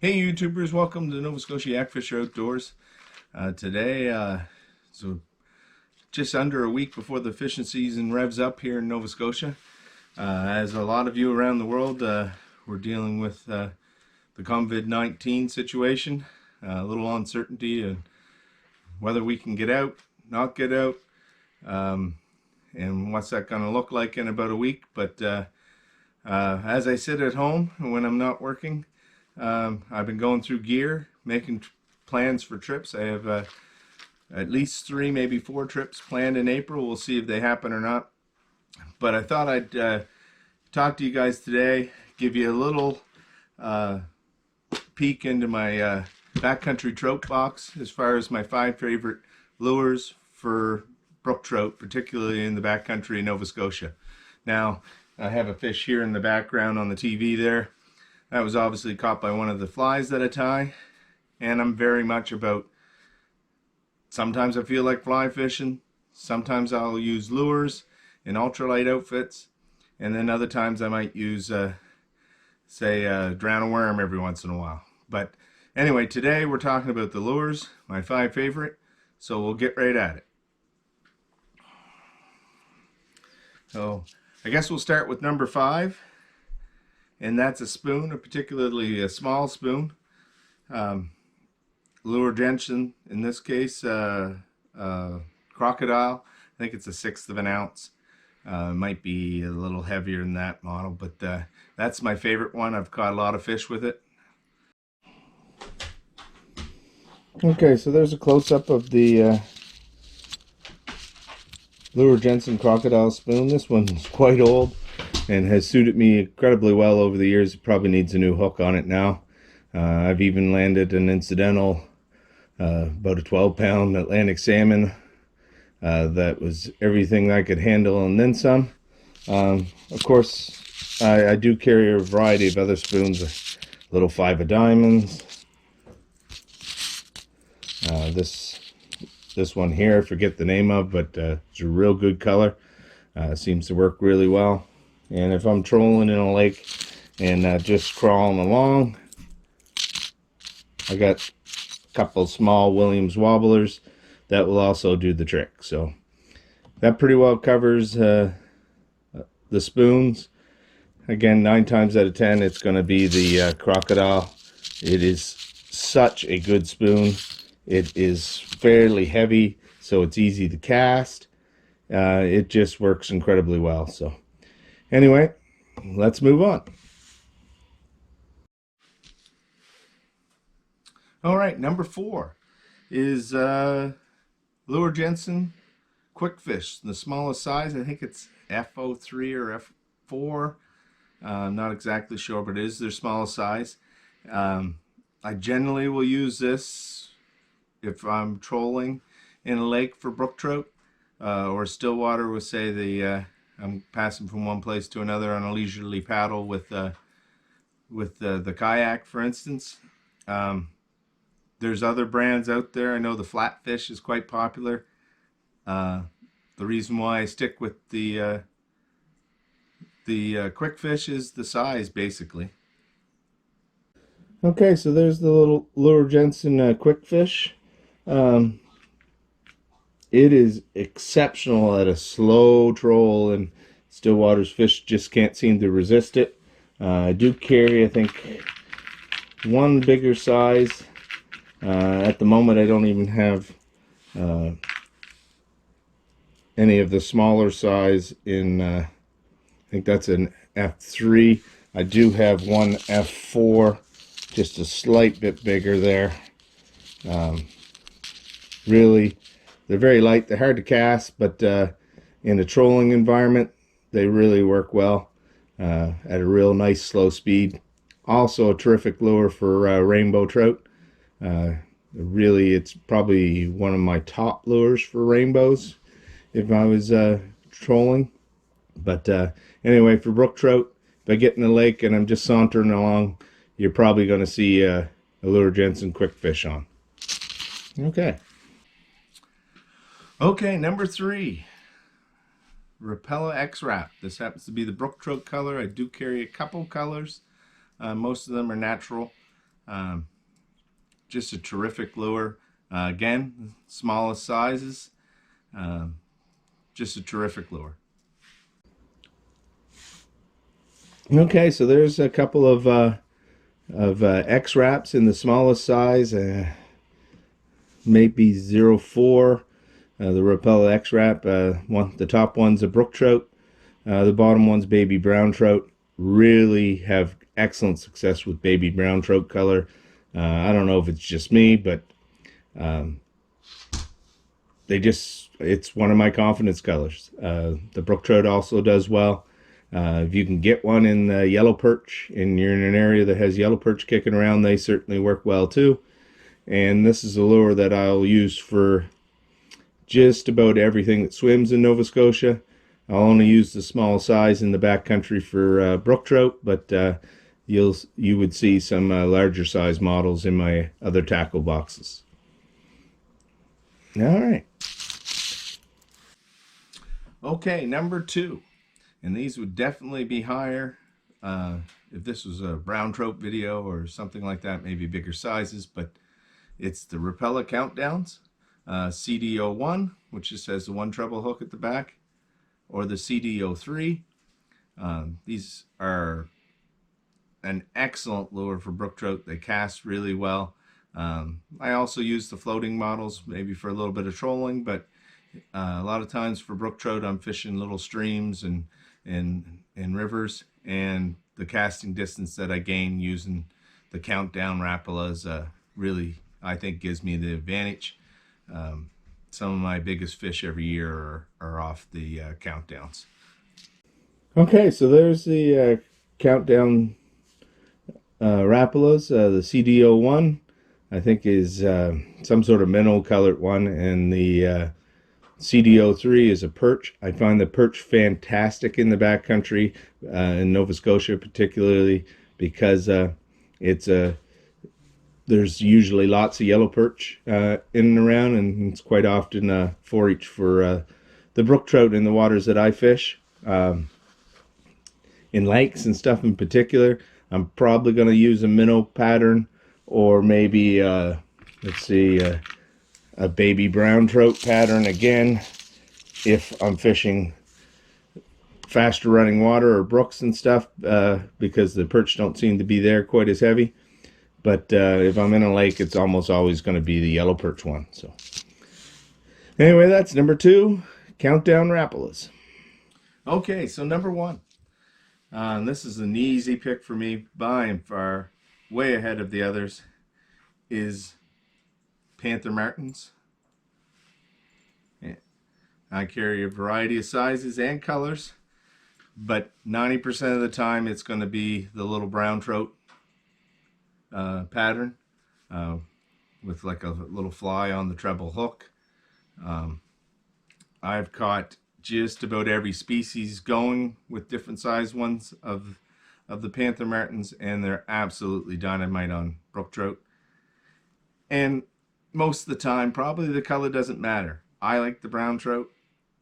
Hey YouTubers, welcome to Nova Scotia Yak Fisher Outdoors. Today, so just under a week before the fishing season revs up here in Nova Scotia. As a lot of you around the world, we're dealing with the COVID-19 situation. A little uncertainty in whether we can get out, not get out, and what's that going to look like in about a week. But as I sit at home when I'm not working, I've been going through gear, making plans for trips. I have at least 3, maybe 4 trips planned in April. We'll see if they happen or not. But I thought I'd talk to you guys today, give you a little peek into my backcountry trout box as far as my 5 favorite lures for brook trout, particularly in the backcountry in Nova Scotia. Now, I have a fish here in the background on the TV there. That was obviously caught by one of the flies that I tie, and I'm very much about, sometimes I feel like fly fishing, sometimes I'll use lures in ultralight outfits, and then other times I might use, say, drown a worm every once in a while. But anyway, today we're talking about the lures, my 5 favorite, so we'll get right at it. So I guess we'll start with number 5. And that's a spoon, particularly a small spoon. Lure Jensen, in this case, Crocodile. I think it's a 1/6 of an ounce. Might be a little heavier than that model, but that's my favorite one. I've caught a lot of fish with it. Okay, so there's a close-up of the Lure Jensen Crocodile spoon. This one's quite old and has suited me incredibly well over the years. It probably needs a new hook on it now. I've even landed an incidental about a 12-pound Atlantic salmon that was everything I could handle and then some. Of course, I do carry a variety of other spoons, a little 5 of diamonds. This one here, I forget the name of, but it's a real good color. Seems to work really well. And if I'm trolling in a lake and just crawling along, I got a couple small Williams wobblers that will also do the trick. So that pretty well covers the spoons. Again, 9 times out of 10, it's going to be the Crocodile. It is such a good spoon. It is fairly heavy, so it's easy to cast. It just works incredibly well. So anyway, let's move on. All right, number 4 is Lure Jensen Quick Fish, the smallest size. I think it's FO3 or F4. I'm not exactly sure, but it is their smallest size. I generally will use this if I'm trolling in a lake for brook trout or still water with, say, I'm passing from one place to another on a leisurely paddle with the kayak, for instance. There's other brands out there. I know the Flatfish is quite popular. The reason why I stick with the Quick Fish is the size, basically. Okay, so there's the little Lure Jensen Quick Fish. It is exceptional at a slow troll, and Stillwater's fish just can't seem to resist it. I do carry, I think, one bigger size. At the moment, I don't even have any of the smaller size in, I think that's an F3. I do have one F4, just a slight bit bigger there. Really, they're very light. They're hard to cast, but in a trolling environment, they really work well at a real nice slow speed. Also a terrific lure for rainbow trout. Really, it's probably one of my top lures for rainbows if I was trolling. But anyway, for brook trout, if I get in the lake and I'm just sauntering along, you're probably going to see a Lure Jensen Quick Fish on. Okay, number 3, Rapella X-Wrap. This happens to be the brook trout color. I do carry a couple colors. Most of them are natural. Just a terrific lure. Again, smallest sizes. Just a terrific lure. Okay, so there's a couple of X wraps in the smallest size, maybe 0.4. The Rapala X wrap. The top one's a brook trout. The bottom one's baby brown trout. Really have excellent success with baby brown trout color. I don't know if it's just me, but it's one of my confidence colors. The brook trout also does well. If you can get one in the yellow perch and you're in an area that has yellow perch kicking around, they certainly work well too. And this is a lure that I'll use for just about everything that swims in Nova Scotia. I'll only use the small size in the backcountry for brook trout, but you would see some larger size models in my other tackle boxes. All right. Okay, number 2. And these would definitely be higher if this was a brown trout video or something like that, maybe bigger sizes, but it's the Rapala Countdowns. CDO1, which just has the one treble hook at the back, or the CDO3. These are an excellent lure for brook trout. They cast really well. I also use the floating models maybe for a little bit of trolling, but a lot of times for brook trout I'm fishing little streams and rivers, and the casting distance that I gain using the Countdown Rapalas really, I think, gives me the advantage. Some of my biggest fish every year are off the Countdowns. Okay, so there's the Countdown Rapalas. The CDO1 I think is some sort of minnow colored one, and the CDO3 is a perch. I find the perch fantastic in the backcountry, in Nova Scotia particularly, because there's usually lots of yellow perch in and around, and it's quite often a forage for the brook trout in the waters that I fish. In lakes and stuff in particular, I'm probably going to use a minnow pattern, or maybe let's see, a baby brown trout pattern again if I'm fishing faster running water or brooks and stuff, because the perch don't seem to be there quite as heavy. But if I'm in a lake, it's almost always going to be the yellow perch one. So anyway, that's number 2, Countdown Rapalas. Okay, so number 1. This is an easy pick for me, by and far, way ahead of the others, is Panther Martens. Yeah. I carry a variety of sizes and colors, but 90% of the time it's going to be the little brown trout pattern with like a little fly on the treble hook. I've caught just about every species going with different size ones of the Panther Martens, and they're absolutely dynamite on brook trout. And most of the time, probably the color doesn't matter. I like the brown trout,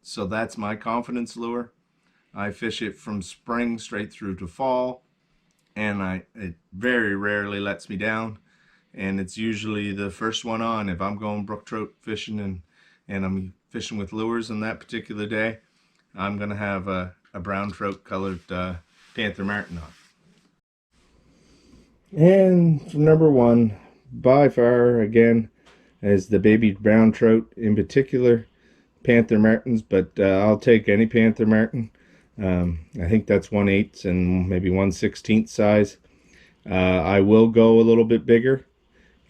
so that's my confidence lure. I fish it from spring straight through to fall, and it very rarely lets me down. And it's usually the first one on if I'm going brook trout fishing and I'm fishing with lures on that particular day. I'm gonna have a brown trout colored Panther Marten on. And for number 1, by far again, is the baby brown trout, in particular Panther Martens, but I'll take any Panther Marten. I think that's 1/8 and maybe 1/16 size. I will go a little bit bigger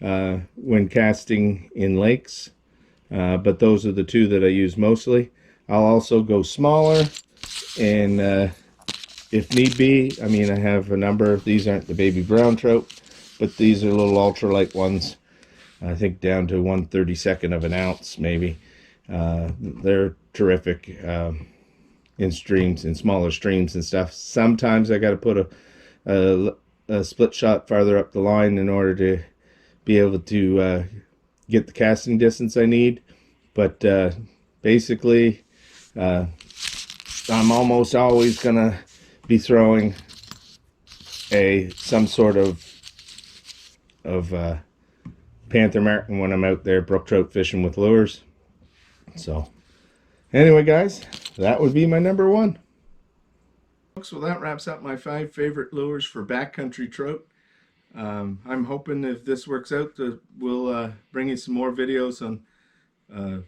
when casting in lakes, but those are the 2 that I use mostly. I'll also go smaller, and if need be, I mean, I have a number. These aren't the baby brown trout, but these are little ultralight ones, I think down to 1/32 of an ounce maybe. They're terrific in streams, in smaller streams and stuff. Sometimes I got to put a split shot farther up the line in order to be able to get the casting distance I need, but basically I'm almost always gonna be throwing some sort of of Panther Marten when I'm out there brook trout fishing with lures. So anyway, guys, that would be my number one. So that wraps up my 5 favorite lures for backcountry trout. I'm hoping if this works out, we'll bring you some more videos on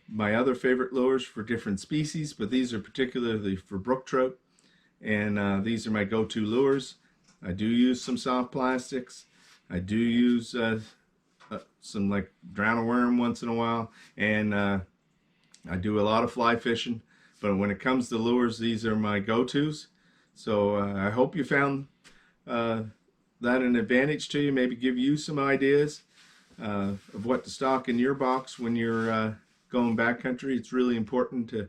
my other favorite lures for different species, but these are particularly for brook trout, and these are my go-to lures. I do use some soft plastics. I do use some like drown a worm once in a while, and I do a lot of fly fishing, but when it comes to lures, these are my go-tos. So I hope you found that an advantage to you, maybe give you some ideas of what to stock in your box when you're going backcountry. It's really important to,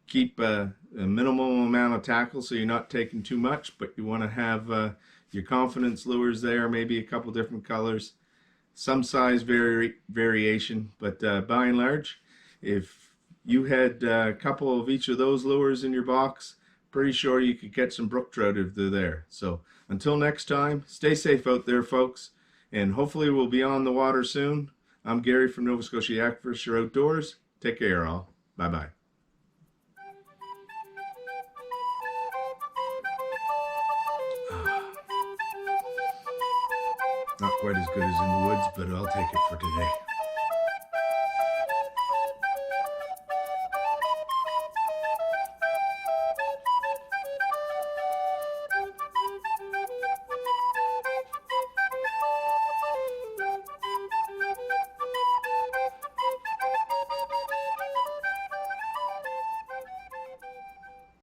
keep a minimal amount of tackle so you're not taking too much, but you want to have your confidence lures there, maybe a couple different colors, some size variation, but by and large, if you had a couple of each of those lures in your box, pretty sure you could catch some brook trout if they're there. So until next time, stay safe out there, folks, and hopefully we'll be on the water soon. I'm Gary from Nova Scotia Yak Fisher Outdoors. Take care, all. Bye-bye. Not quite as good as in the woods, but I'll take it for today.